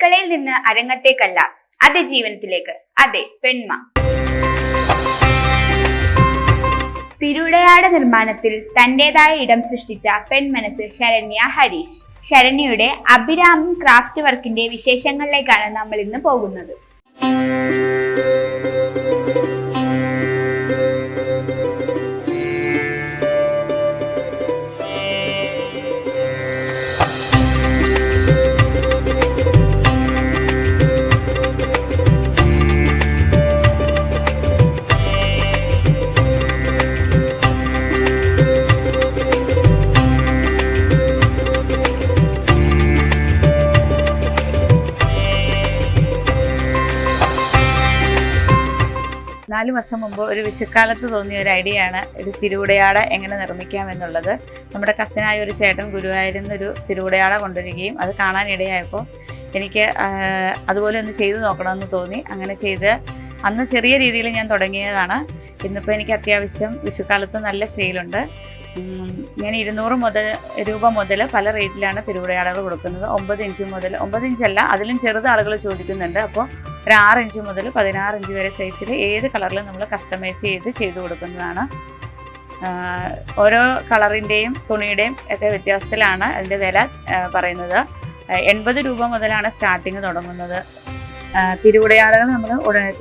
അടുക്കളയിൽ നിന്ന് അരങ്ങത്തേക്കല്ല, അതിജീവനത്തിലേക്ക്. അതെ, പെൺമ. തിരുവിടയാട നിർമ്മാണത്തിൽ തന്റേതായ ഇടം സൃഷ്ടിച്ച പെൺമനസ് ശരണ്യ ഹരീഷ്. ശരണ്യയുടെ അഭിരാമം ക്രാഫ്റ്റ് വർക്കിന്റെ വിശേഷങ്ങളിലേക്കാണ് നമ്മൾ ഇന്ന് പോകുന്നത്. നാല് വർഷം മുമ്പ് ഒരു വിഷുക്കാലത്ത് തോന്നിയ ഒരു ഐഡിയ ആണ് ഒരു തിരുവുടയാട എങ്ങനെ നിർമ്മിക്കാമെന്നുള്ളത്. നമ്മുടെ കസിനായ ഒരു ചേട്ടൻ ഗുരുവായൂരിന്നൊരു തിരുവുടയാട കൊണ്ടുവരികയും അത് കാണാനിടയായപ്പോൾ എനിക്ക് അതുപോലെ ഒന്ന് ചെയ്തു നോക്കണമെന്ന് തോന്നി. അങ്ങനെ ചെയ്ത് അന്ന് ചെറിയ രീതിയിൽ ഞാൻ തുടങ്ങിയതാണ്. ഇന്നിപ്പോൾ എനിക്ക് അത്യാവശ്യം വിഷുക്കാലത്ത് നല്ല സെയിലുണ്ട്. ഞാൻ 200 രൂപ മുതൽ പല റേറ്റിലാണ് തിരുവുടയാടകൾ കൊടുക്കുന്നത്. 9 ഇഞ്ച് മുതൽ, 9 ഇഞ്ചല്ല അതിലും ചെറുത് ആളുകൾ ചോദിക്കുന്നുണ്ട്. അപ്പോൾ ഒരു 6 ഇഞ്ച് മുതൽ 16 ഇഞ്ച് വരെ സൈസിൽ ഏത് കളറിലും നമ്മൾ കസ്റ്റമൈസ് ചെയ്ത് കൊടുക്കുന്നതാണ്. ഓരോ കളറിൻ്റെയും തുണിയുടെയും ഒക്കെ വ്യത്യാസത്തിലാണ് അതിൻ്റെ വില പറയുന്നത്. 80 രൂപ മുതലാണ് സ്റ്റാർട്ടിങ് തുടങ്ങുന്നത്. തിരുവുടയാടകൾ നമ്മൾ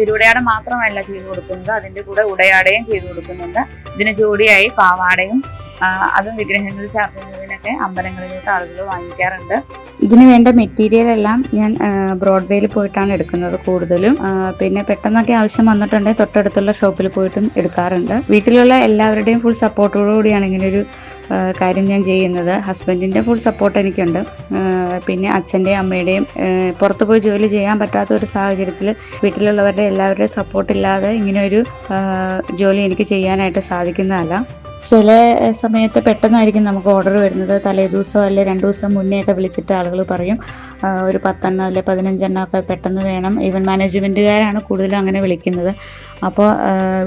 തിരുവുടയാട മാത്രമല്ല ചെയ്തു കൊടുക്കുന്നത്, അതിൻ്റെ കൂടെ ഉടയാടയും ചെയ്തു കൊടുക്കുന്നുണ്ട്. ഇതിന് ജോഡിയായി പാവാടയും അതും വിഗ്രഹങ്ങളിൽ ചാർത്തുന്നതിനൊക്കെ അമ്പലങ്ങളിലോട്ട് ആളുകൾ വാങ്ങിക്കാറുണ്ട്. ഇതിന് വേണ്ട മെറ്റീരിയൽ എല്ലാം ഞാൻ ബ്രോഡ്വേയിൽ പോയിട്ടാണ് എടുക്കുന്നത് കൂടുതലും. പിന്നെ പെട്ടെന്നൊക്കെ ആവശ്യം വന്നിട്ടുണ്ടെങ്കിൽ തൊട്ടടുത്തുള്ള ഷോപ്പിൽ പോയിട്ടും എടുക്കാറുണ്ട്. വീട്ടിലുള്ള എല്ലാവരുടെയും ഫുൾ സപ്പോർട്ടോടുകൂടിയാണ് ഇങ്ങനെയൊരു കാര്യം ഞാൻ ചെയ്യുന്നത്. ഹസ്ബൻഡിൻ്റെ ഫുൾ സപ്പോർട്ട് എനിക്കുണ്ട്. പിന്നെ അച്ഛൻ്റെയും അമ്മയുടെയും പുറത്തു പോയി ജോലി ചെയ്യാൻ പറ്റാത്ത ഒരു സാഹചര്യത്തിൽ വീട്ടിലുള്ളവരുടെ എല്ലാവരുടെയും സപ്പോർട്ടില്ലാതെ ഇങ്ങനെയൊരു ജോലി എനിക്ക് ചെയ്യാനായിട്ട് സാധിക്കുന്നതല്ല. ചില സമയത്ത് പെട്ടെന്നായിരിക്കും നമുക്ക് ഓർഡർ വരുന്നത്. തലേ ദിവസം അല്ലെ 2 ദിവസം മുന്നേയൊക്കെ വിളിച്ചിട്ട് ആളുകൾ പറയും ഒരു 10 എണ്ണം അല്ലെ 15 എണ്ണം ഒക്കെ പെട്ടെന്ന് വേണം. ഈവൻ മാനേജ്മെൻറ്റുകാരാണ് കൂടുതലും അങ്ങനെ വിളിക്കുന്നത്. അപ്പോൾ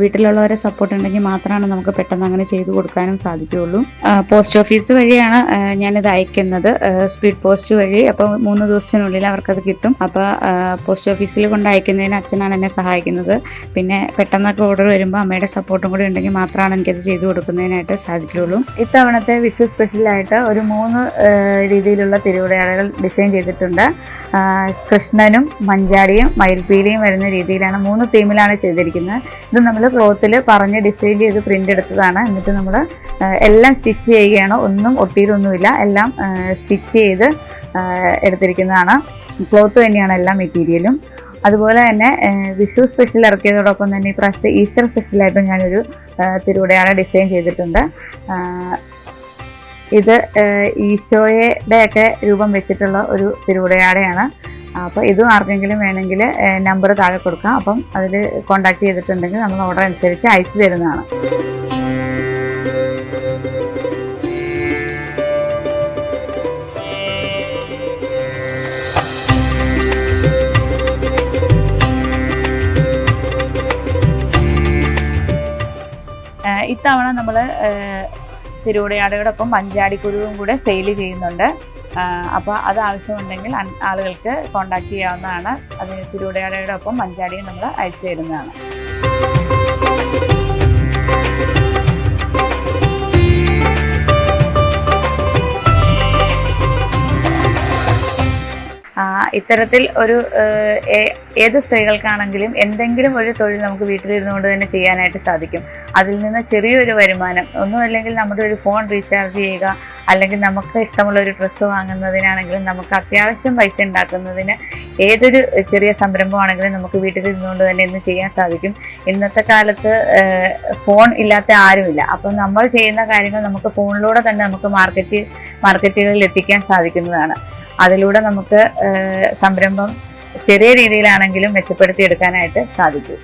വീട്ടിലുള്ളവരെ സപ്പോർട്ട് ഉണ്ടെങ്കിൽ മാത്രമാണ് നമുക്ക് പെട്ടെന്ന് അങ്ങനെ ചെയ്തു കൊടുക്കാനും സാധിക്കുകയുള്ളൂ. പോസ്റ്റ് ഓഫീസ് വഴിയാണ് ഞാനിത് അയക്കുന്നത്, സ്പീഡ് പോസ്റ്റ് വഴി. അപ്പോൾ 3 ദിവസത്തിനുള്ളിൽ അവർക്കത് കിട്ടും. അപ്പോൾ പോസ്റ്റ് ഓഫീസിൽ കൊണ്ട് അയക്കുന്നതിന് അച്ഛനാണ് എന്നെ സഹായിക്കുന്നത്. പിന്നെ പെട്ടെന്നൊക്കെ ഓർഡർ വരുമ്പോൾ അമ്മയുടെ സപ്പോർട്ടും കൂടി ഉണ്ടെങ്കിൽ മാത്രമാണ് എനിക്കത് ചെയ്തു കൊടുക്കുന്നതിനായിട്ട് സാധിക്കുകയുള്ളൂ. ഇത്തവണത്തെ വിഷു സ്പെഷ്യലായിട്ട് ഒരു 3 രീതിയിലുള്ള തിരുവുടയാടകൾ ഡിസൈൻ ചെയ്തിട്ടുണ്ട്. കൃഷ്ണനും മഞ്ചാടിയും മയിൽപീലിയും വരുന്ന രീതിയിലാണ് 3 തീമിലാണ് ചെയ്തിരിക്കുന്നത്. ഇത് നമ്മൾ ക്ലോത്തിൽ പറഞ്ഞ് ഡിസൈൻ ചെയ്ത് പ്രിൻ്റ് എടുത്തതാണ്. എന്നിട്ട് നമ്മൾ എല്ലാം സ്റ്റിച്ച് ചെയ്യുകയാണ്. ഒന്നും ഒട്ടിയിട്ടൊന്നുമില്ല, എല്ലാം സ്റ്റിച്ച് ചെയ്ത് എടുത്തിരിക്കുന്നതാണ്. ക്ലോത്ത് തന്നെയാണ് എല്ലാ മെറ്റീരിയലും. അതുപോലെ തന്നെ വിഷു സ്പെഷ്യൽ ഇറക്കിയതോടൊപ്പം തന്നെ ഈ പ്രാവശ്യത്തെ ഈസ്റ്റർ സ്പെഷ്യലായിട്ടും ഞാനൊരു തിരുവുടയാട ഡിസൈൻ ചെയ്തിട്ടുണ്ട്. ഇത് ഈശോയുടെ ഒക്കെ രൂപം വെച്ചിട്ടുള്ള ഒരു തിരുവുടയാടയാണ്. അപ്പോൾ ഇതും ആർക്കെങ്കിലും വേണമെങ്കിൽ നമ്പർ താഴെ കൊടുക്കാം. അപ്പം അതിൽ കോൺടാക്ട് ചെയ്തിട്ടുണ്ടെങ്കിൽ നമ്മൾ ഓർഡർ അനുസരിച്ച് അയച്ചു തരുന്നതാണ്. ഇത്തവണ നമ്മൾ തിരുവുടയാടയോടൊപ്പം മഞ്ചാടിക്കുരുവും കൂടെ സെയിൽ ചെയ്യുന്നുണ്ട്. അപ്പോൾ അത് ആവശ്യമുണ്ടെങ്കിൽ ആളുകൾക്ക് കോൺടാക്ട് ചെയ്യാവുന്നതാണ്. അതിന് തിരുവുടയാടയോടൊപ്പം മഞ്ചാടിയും നമ്മൾ അയച്ചു തരുന്നതാണ്. ഇത്തരത്തിൽ ഒരു ഏത് സ്ത്രീകൾക്കാണെങ്കിലും എന്തെങ്കിലും ഒരു തൊഴിൽ നമുക്ക് വീട്ടിലിരുന്നുകൊണ്ട് തന്നെ ചെയ്യാനായിട്ട് സാധിക്കും. അതിൽ നിന്ന് ചെറിയൊരു വരുമാനം, ഒന്നുമല്ലെങ്കിൽ നമ്മുടെ ഒരു ഫോൺ റീചാർജ് ചെയ്യുക, അല്ലെങ്കിൽ നമുക്ക് ഇഷ്ടമുള്ള ഒരു ഡ്രസ്സ് വാങ്ങുന്നതിനാണെങ്കിലും നമുക്ക് അത്യാവശ്യം പൈസ ഉണ്ടാക്കുന്നതിന് ഏതൊരു ചെറിയ സംരംഭമാണെങ്കിലും നമുക്ക് വീട്ടിലിരുന്നുകൊണ്ട് തന്നെ ഇന്ന് ചെയ്യാൻ സാധിക്കും. ഇന്നത്തെ കാലത്ത് ഫോൺ ഇല്ലാത്ത ആരുമില്ല. അപ്പം നമ്മൾ ചെയ്യുന്ന കാര്യങ്ങൾ നമുക്ക് ഫോണിലൂടെ തന്നെ നമുക്ക് മാർക്കറ്റുകളിൽ എത്തിക്കാൻ സാധിക്കുന്നതാണ്. അതിലൂടെ നമുക്ക് സംരംഭം ചെറിയ രീതിയിലാണെങ്കിലും മെച്ചപ്പെടുത്തിയെടുക്കാനായിട്ട് സാധിക്കും.